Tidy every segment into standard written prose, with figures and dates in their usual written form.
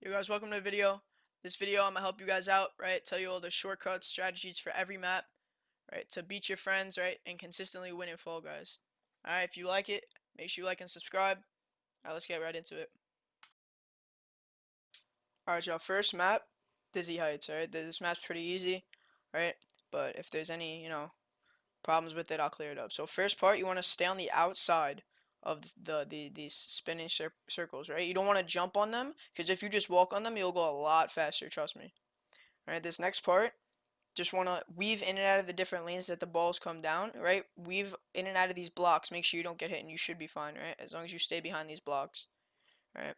Yo guys, welcome to the video. This video I'm gonna help you guys out, right? Tell you all the shortcuts, strategies for every map, right? To beat your friends, right? And consistently win in Fall Guys. Alright, if you like it, make sure you like and subscribe. Alright, let's get right into it. Alright, y'all, first map, Dizzy Heights, alright? This map's pretty easy, right? But if there's any, problems with it, I'll clear it up. So first part, you want to stay on the outside of these spinning circles, right? You don't want to jump on them, because if you just walk on them, you'll go a lot faster, trust me. Alright, this next part, just want to weave in and out of the different lanes that the balls come down, right? Weave in and out of these blocks. Make sure you don't get hit, and you should be fine, right? As long as you stay behind these blocks, right?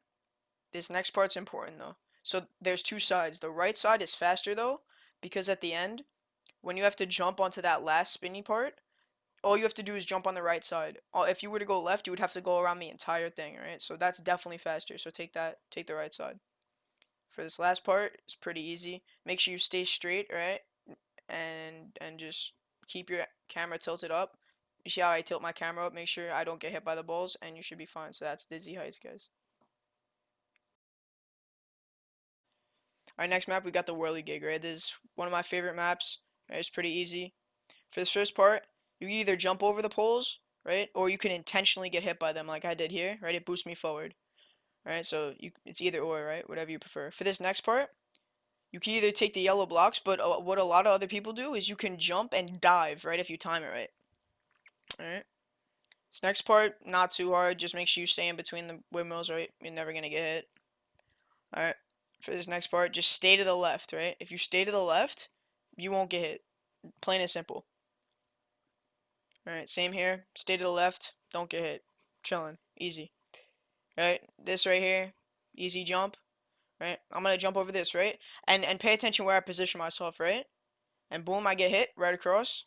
This next part's important, though. So there's two sides. The right side is faster, though, because at the end, when you have to jump onto that last spinny part, all you have to do is jump on the right side. If you were to go left, you would have to go around the entire thing, right? So that's definitely faster. So take the right side. For this last part, it's pretty easy. Make sure you stay straight, right? And just keep your camera tilted up. You see how I tilt my camera up? Make sure I don't get hit by the balls, and you should be fine. So that's Dizzy Heights, guys. Alright, next map, we got the Whirly Gig, right? This is one of my favorite maps. Right? It's pretty easy. For this first part, you can either jump over the poles, right? Or you can intentionally get hit by them like I did here, right? It boosts me forward. Alright, so it's either or, right? Whatever you prefer. For this next part, you can either take the yellow blocks, but what a lot of other people do is you can jump and dive, right? If you time it right. Alright. This next part, not too hard. Just make sure you stay in between the windmills, right? You're never going to get hit. Alright. For this next part, just stay to the left, right? If you stay to the left, you won't get hit. Plain and simple. Alright, same here. Stay to the left. Don't get hit. Chilling. Easy. Alright, this right here. Easy jump. Right? I'm going to jump over this, right? And pay attention where I position myself, right? And boom, I get hit right across.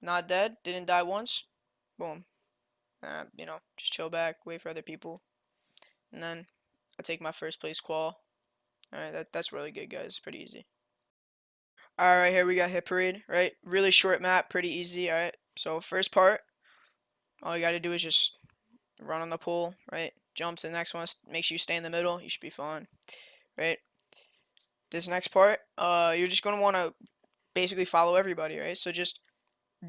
Not dead. Didn't die once. Boom. Just chill back. Wait for other people. And then I take my first place qual. Alright, that's really good, guys. Pretty easy. Alright, here we got Hit Parade, right? Really short map. Pretty easy, alright? So first part, all you gotta do is just run on the pole, right? Jump to the next one. Make sure you stay in the middle. You should be fine, right? This next part, you're just gonna want to basically follow everybody, right? So just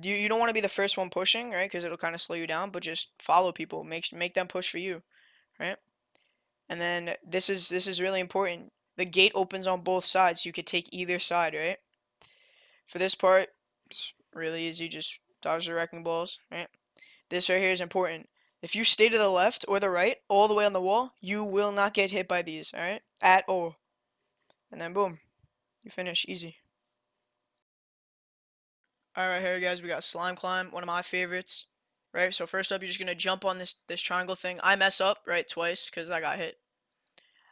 you don't want to be the first one pushing, right? Because it'll kind of slow you down. But just follow people. Make them push for you, right? And then this is really important. The gate opens on both sides. So you could take either side, right? For this part, it's really easy. Just dodge the wrecking balls, right? This right here is important. If you stay to the left or the right, all the way on the wall, you will not get hit by these, alright? At all. And then boom. You finish. Easy. Alright, here guys, we got Slime Climb, one of my favorites. Right, so first up, you're just gonna jump on this triangle thing. I mess up, right, twice, because I got hit.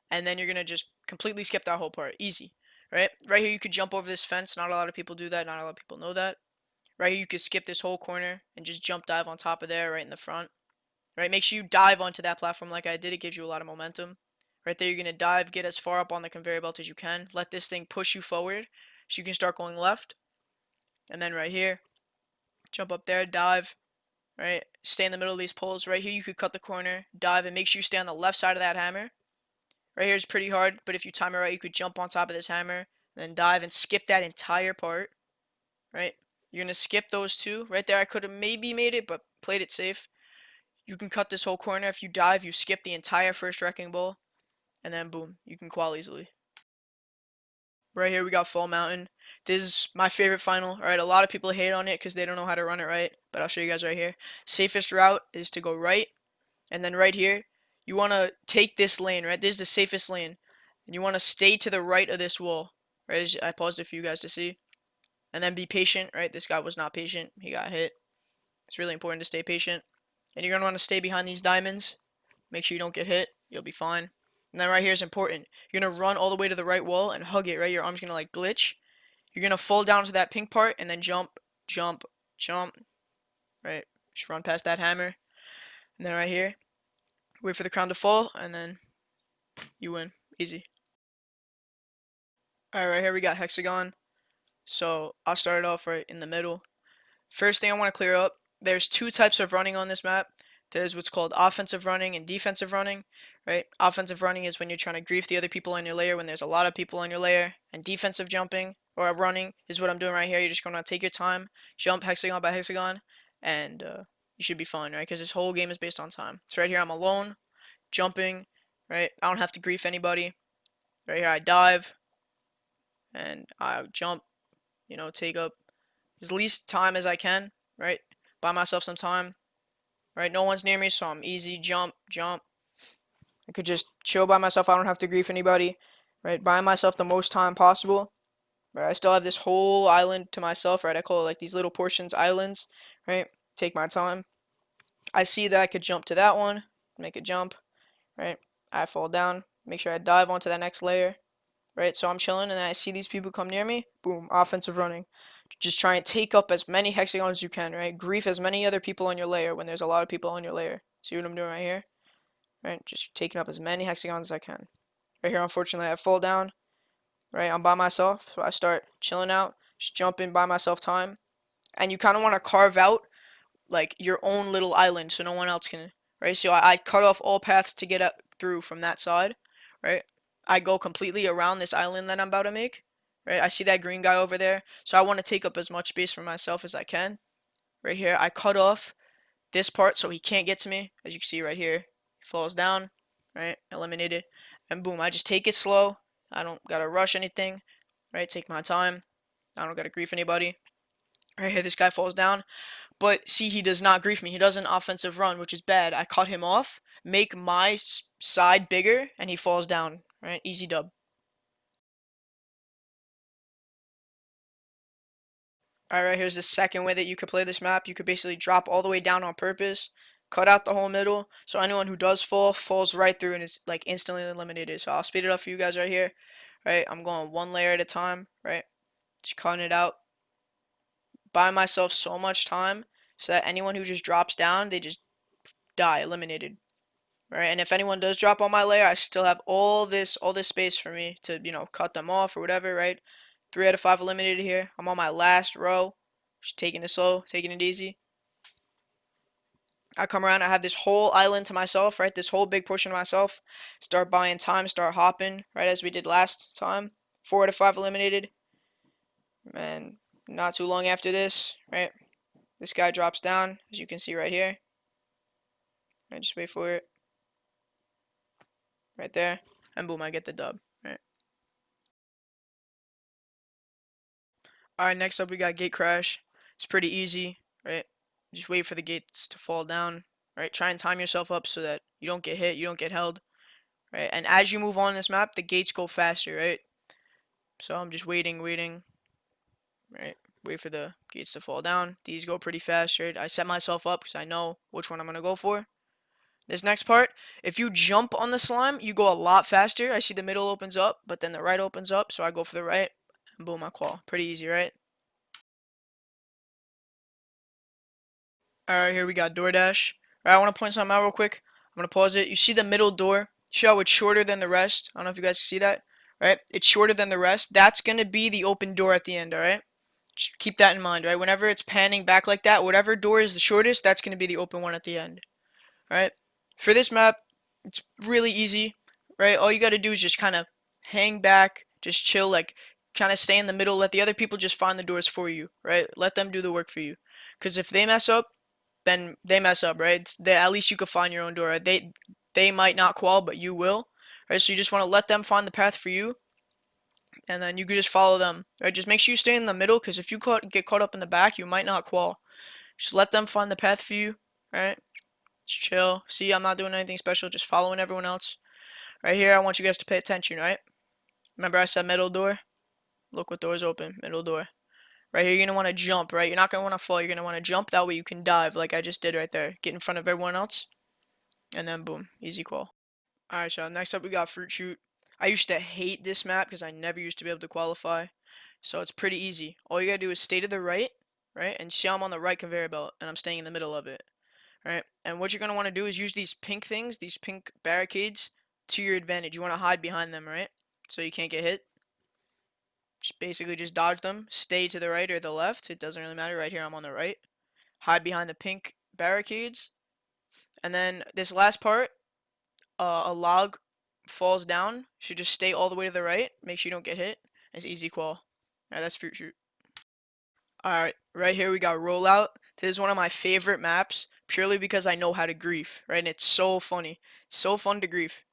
And then you're gonna just completely skip that whole part. Easy. Right? Right here, you could jump over this fence. Not a lot of people do that. Not a lot of people know that. Right here, you could skip this whole corner and just jump dive on top of there, right in the front. Right, make sure you dive onto that platform like I did. It gives you a lot of momentum. Right there, you're gonna dive, get as far up on the conveyor belt as you can. Let this thing push you forward so you can start going left. And then right here, jump up there, dive. Right, stay in the middle of these poles. Right here, you could cut the corner, dive, and make sure you stay on the left side of that hammer. Right here is pretty hard, but if you time it right, you could jump on top of this hammer, then dive and skip that entire part. Right, you're gonna skip those two. Right there, I could have maybe made it, but played it safe. You can cut this whole corner. If you dive, you skip the entire first wrecking ball, and then boom, you can qual easily. Right here we got Fall Mountain. This is my favorite final. Alright, a lot of people hate on it because they don't know how to run it right, but I'll show you guys right here. Safest route is to go right, and then right here, you want to take this lane, right? This is the safest lane, and you want to stay to the right of this wall. Right, I paused it for you guys to see. And then be patient, right? This guy was not patient. He got hit. It's really important to stay patient. And you're going to want to stay behind these diamonds. Make sure you don't get hit. You'll be fine. And then right here is important. You're going to run all the way to the right wall and hug it, right? Your arm's going to like glitch. You're going to fall down to that pink part and then jump, jump, jump. Right? Just run past that hammer. And then right here, wait for the crown to fall and then you win. Easy. Alright, right here we got Hexagon. So I'll start it off right in the middle. First thing I want to clear up, there's two types of running on this map. There's what's called offensive running and defensive running, right? Offensive running is when you're trying to grief the other people in your layer when there's a lot of people in your layer, and defensive jumping or running is what I'm doing right here. You're just gonna take your time, jump hexagon by hexagon, and you should be fine, right? Because this whole game is based on time. So right here I'm alone, jumping, right? I don't have to grief anybody. Right here I dive and I jump, take up as least time as I can, right? Buy myself some time, right? No one's near me, so I'm easy. Jump, jump. I could just chill by myself. I don't have to grief anybody, right? Buy myself the most time possible, right? I still have this whole island to myself, right? I call it like these little portions islands, right? Take my time. I see that I could jump to that one, make a jump, right? I fall down, make sure I dive onto that next layer, right? So I'm chilling and then I see these people come near me, boom, offensive running. Just try and take up as many hexagons as you can, right? Grief as many other people on your layer when there's a lot of people on your layer. See what I'm doing right here? Right? Just taking up as many hexagons as I can. Right here, unfortunately, I fall down, right? I'm by myself, so I start chilling out, just jumping by myself time. And you kind of want to carve out like your own little island so no one else can, right? So I cut off all paths to get up through from that side, right? I go completely around this island that I'm about to make, right? I see that green guy over there, so I want to take up as much space for myself as I can. Right here, I cut off this part so he can't get to me. As you can see right here, he falls down, right? Eliminated, and boom, I just take it slow. I don't gotta rush anything, right? Take my time. I don't gotta grief anybody. Right here, this guy falls down. But see, he does not grief me. He does an offensive run, which is bad. I cut him off, make my side bigger, and he falls down. Right? Easy dub. Alright, here's the second way that you could play this map. You could basically drop all the way down on purpose, cut out the whole middle, so anyone who does fall, falls right through and is like instantly eliminated. So I'll speed it up for you guys right here. Right? I'm going one layer at a time, right? Just cutting it out. Buy myself so much time so that anyone who just drops down, they just die, eliminated. Right? And if anyone does drop on my layer, I still have all this space for me to, cut them off or whatever, right? 3 out of 5 eliminated here. I'm on my last row. Just taking it slow, taking it easy. I come around, I have this whole island to myself, right? This whole big portion of myself. Start buying time, start hopping, right, as we did last time. 4 out of 5 eliminated. And not too long after this, right? This guy drops down, as you can see right here. I just wait for it. Right there. And boom, I get the dub. Right. Alright, next up we got gate crash. It's pretty easy, right? Just wait for the gates to fall down, right? Try and time yourself up so that you don't get hit, you don't get held, right? And as you move on this map, the gates go faster, right? So I'm just waiting, right? Wait for the gates to fall down. These go pretty fast, right? I set myself up because I know which one I'm going to go for. This next part, if you jump on the slime, you go a lot faster. I see the middle opens up, but then the right opens up, so I go for the right, and boom, I qual. Pretty easy, right? Alright, here we got DoorDash. Alright, I want to point something out real quick. I'm going to pause it. You see the middle door? See how it's shorter than the rest? I don't know if you guys see that. Right? It's shorter than the rest. That's going to be the open door at the end, alright? Just keep that in mind, right? Whenever it's panning back like that, whatever door is the shortest, that's going to be the open one at the end. Alright? For this map, it's really easy, right? All you got to do is just kind of hang back, just chill, like kind of stay in the middle, let the other people just find the doors for you, right? Let them do the work for you. Because if they mess up, then they mess up, right? At least you could find your own door. Right? They might not qual, but you will, right? So you just want to let them find the path for you, and then you could just follow them, right? Just make sure you stay in the middle, because if you get caught up in the back, you might not qual. Just let them find the path for you, right? Just chill. See, I'm not doing anything special, just following everyone else. Right here, I want you guys to pay attention, right? Remember I said middle door? Look what door's open, middle door. Right here, you're going to want to jump, right? You're not going to want to fall. You're going to want to jump. That way you can dive like I just did right there. Get in front of everyone else. And then boom. Easy qual. Alright, so next up we got Fruit Shoot. I used to hate this map because I never used to be able to qualify. So it's pretty easy. All you got to do is stay to the right? And see I'm on the right conveyor belt. And I'm staying in the middle of it. Right? And what you're going to want to do is use these pink things, these pink barricades, to your advantage. You want to hide behind them, right? So you can't get hit. Just dodge them. Stay to the right or the left. It doesn't really matter. Right here, I'm on the right. Hide behind the pink barricades. And then this last part, a log falls down. Should just stay all the way to the right. Make sure you don't get hit. It's easy qual. Alright, that's fruit shoot. Alright, right here we got rollout. This is one of my favorite maps purely because I know how to grief, right? And it's so funny. So fun to grief.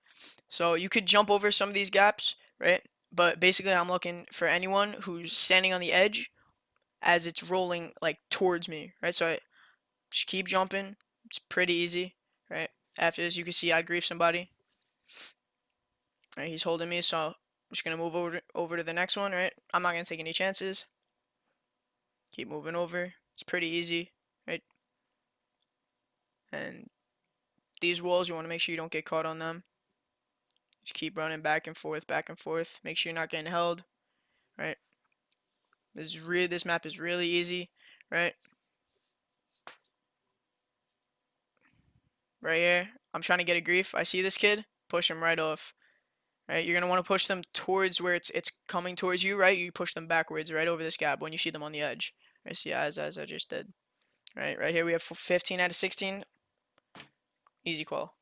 So you could jump over some of these gaps, right? But basically I'm looking for anyone who's standing on the edge as it's rolling like towards me, right? So I just keep jumping. It's pretty easy, right? After this you can see I grief somebody. Right, he's holding me, so I'm just gonna move over to the next one, right? I'm not gonna take any chances. Keep moving over. It's pretty easy, right? And these walls, you want to make sure you don't get caught on them. Just keep running back and forth, back and forth. Make sure you're not getting held, right? This map is really easy, right? Right here, I'm trying to get a grief. I see this kid, push him right off. Right, you're gonna want to push them towards where it's coming towards you, right? You push them backwards, right over this gap when you see them on the edge. Right, see, as I just did. Right here we have 15 out of 16. Easy qual.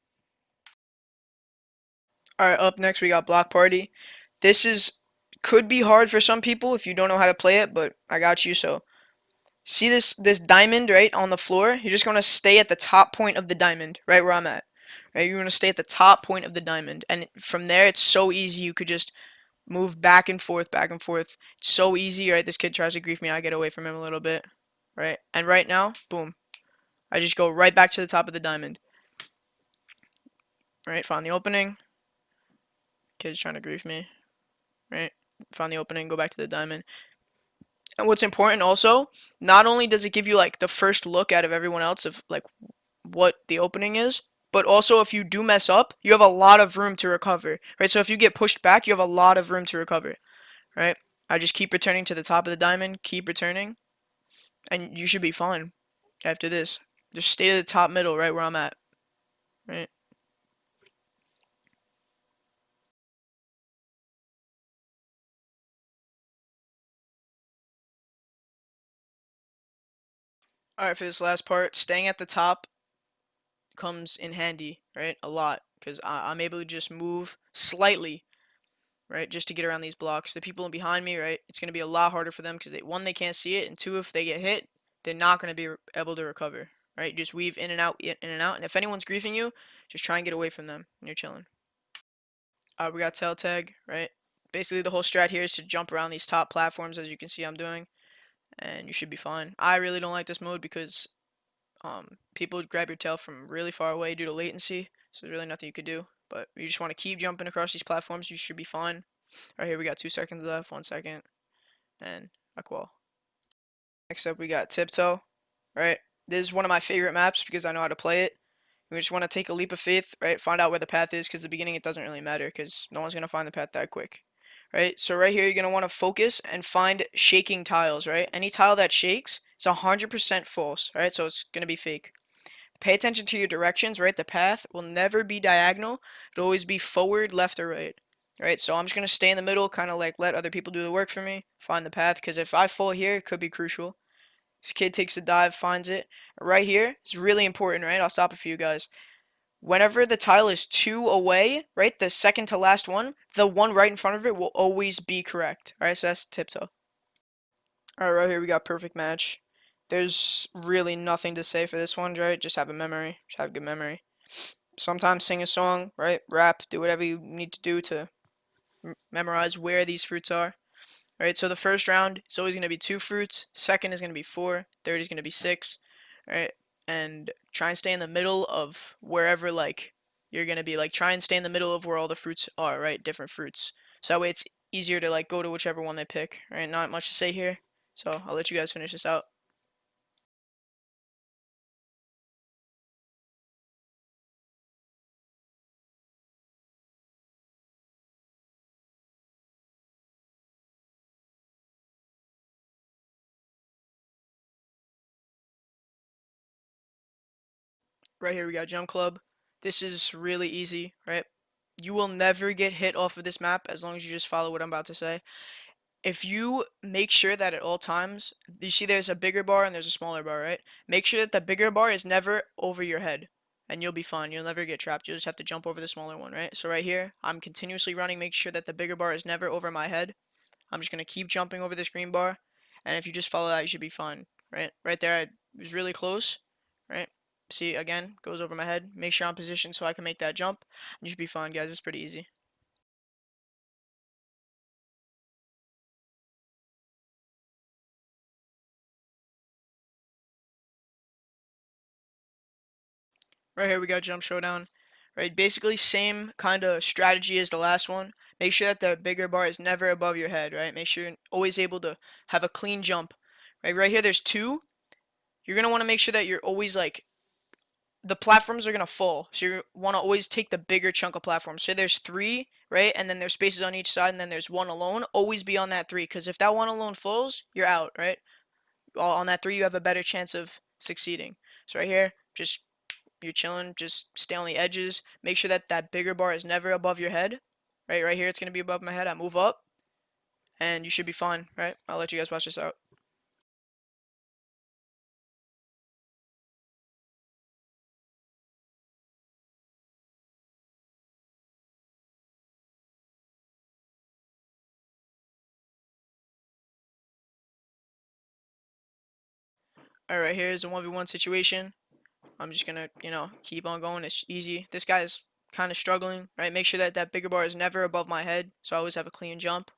Alright, up next we got Block Party. This is could be hard for some people if you don't know how to play it, but I got you. So see this diamond right on the floor? You're just gonna stay at the top point of the diamond, right where I'm at. Right, you're gonna stay at the top point of the diamond, and from there it's so easy. You could just move back and forth, back and forth. It's so easy, right? This kid tries to grief me, I get away from him a little bit, right? And right now, boom, I just go right back to the top of the diamond. Right, find the opening. Kid's trying to grief me. Right, find the opening, go back to the diamond. And what's important also, not only does it give you like the first look out of everyone else of like what the opening is, but also if you do mess up, you have a lot of room to recover, right? So if you get pushed back, you have a lot of room to recover, right? I just keep returning to the top of the diamond, keep returning, and you should be fine after this. Just stay to the top middle, right where I'm at, right? Alright, for this last part, staying at the top comes in handy, right? A lot, because I'm able to just move slightly, right, just to get around these blocks. The people behind me, right, it's going to be a lot harder for them because one, they can't see it, and two, if they get hit, they're not going to be able to recover, right? Just weave in and out, and if anyone's griefing you, just try and get away from them, and you're chilling. We got tail tag, right? Basically, the whole strat here is to jump around these top platforms, as you can see I'm doing, and you should be fine. I really don't like this mode because people would grab your tail from really far away due to latency, so there's really nothing you could do. But you just want to keep jumping across these platforms, you should be fine. Right here we got 2 seconds left, 1 second, and a qual. Next up we got Tiptoe, right? This is one of my favorite maps because I know how to play it. We just want to take a leap of faith, right? Find out where the path is, because at the beginning it doesn't really matter because no one's going to find the path that quick. Right? So right here you're going to want to focus and find shaking tiles, right? Any tile that shakes is 100% false, right? So it's going to be fake. Pay attention to your directions, right? The path will never be diagonal. It'll always be forward, left, or right. Right, so I'm just going to stay in the middle, kind of like let other people do the work for me, find the path, because if I fall here, it could be crucial. This kid takes a dive, finds it. Right here, it's really important, right? I'll stop it for you guys. Whenever the tile is 2 away, right, the second to last one, the one right in front of it will always be correct. Alright, so that's Tiptoe. Alright, right here we got perfect match. There's really nothing to say for this one, right? Just have a memory. Just have a good memory. Sometimes sing a song, right? Rap, do whatever you need to do to memorize where these fruits are. Alright, so the first round is always going to be 2 fruits. Second is going to be 4. Third is going to be 6. Alright, and try and stay in the middle of wherever, like, you're going to be. Like, try and stay in the middle of where all the fruits are, right? Different fruits. So that way it's easier to, like, go to whichever one they pick. Alright, not much to say here. So I'll let you guys finish this out. Right here we got Jump Club. This is really easy, right? You will never get hit off of this map as long as you just follow what I'm about to say. If you make sure that at all times, you see there's a bigger bar and there's a smaller bar, right? Make sure that the bigger bar is never over your head. and you'll be fine. You'll never get trapped. You'll just have to jump over the smaller one, right? So right here, I'm continuously running, make sure that the bigger bar is never over my head. I'm just gonna keep jumping over this green bar, and if you just follow that, you should be fine, right? Right there, I was really close, right? See, again, goes over my head. Make sure I'm positioned so I can make that jump. You should be fine, guys. It's pretty easy. Right here, we got jump showdown. Right, basically same kind of strategy as the last one. Make sure that the bigger bar is never above your head, right? Make sure you're always able to have a clean jump. Right here, there's two. You're gonna want to make sure that you're always like the platforms are gonna fall, so you want to always take the bigger chunk of platforms. So there's three, right, and then there's spaces on each side, and then there's one alone. Always be on that three, because if that one alone falls, you're out, right? On that three, you have a better chance of succeeding. So right here, just you're chilling, just stay on the edges. Make sure that that bigger bar is never above your head. Right here, it's gonna be above my head. I move up, and you should be fine. Right? I'll let you guys watch this out. All right, here's a 1v1 situation. I'm just gonna, keep on going. It's easy. This guy is kind of struggling, right? Make sure that that bigger bar is never above my head, so I always have a clean jump.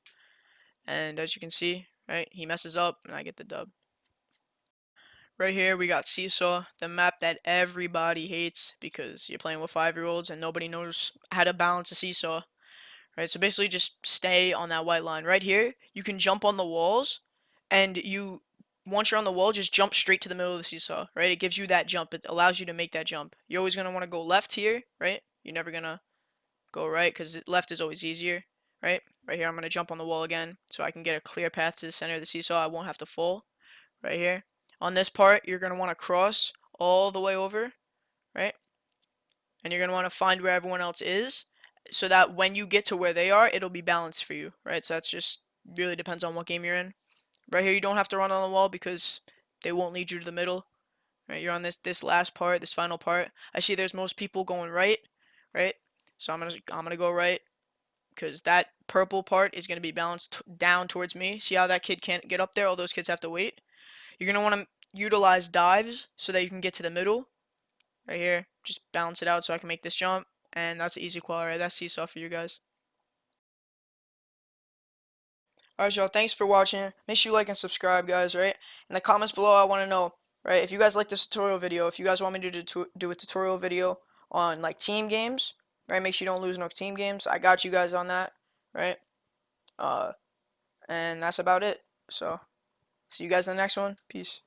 And as you can see, right, he messes up, and I get the dub. Right here, we got Seesaw, the map that everybody hates because you're playing with 5-year-olds and nobody knows how to balance a seesaw. Right, so basically just stay on that white line. Right here, you can jump on the walls, and once you're on the wall, just jump straight to the middle of the seesaw, right? It gives you that jump. It allows you to make that jump. You're always going to want to go left here, right? You're never going to go right because left is always easier, right? Right here, I'm going to jump on the wall again so I can get a clear path to the center of the seesaw. I won't have to fall right here. On this part, you're going to want to cross all the way over, right? And you're going to want to find where everyone else is so that when you get to where they are, it'll be balanced for you, right? So that's just really depends on what game you're in. Right here, you don't have to run on the wall because they won't lead you to the middle. Right, you're on this last part, this final part. I see there's most people going right, right? So I'm gonna go right because that purple part is gonna be balanced down towards me. See how that kid can't get up there? All those kids have to wait. You're gonna want to utilize dives so that you can get to the middle. Right here, just balance it out so I can make this jump, and that's an easy qual, right? That's seesaw for you guys. Alright, y'all, thanks for watching. Make sure you like and subscribe, guys, right? In the comments below, I want to know, right, if you guys like this tutorial video, if you guys want me to do a tutorial video on, like, team games, right? Make sure you don't lose no team games. I got you guys on that, right? Uh, and that's about it. So, see you guys in the next one. Peace.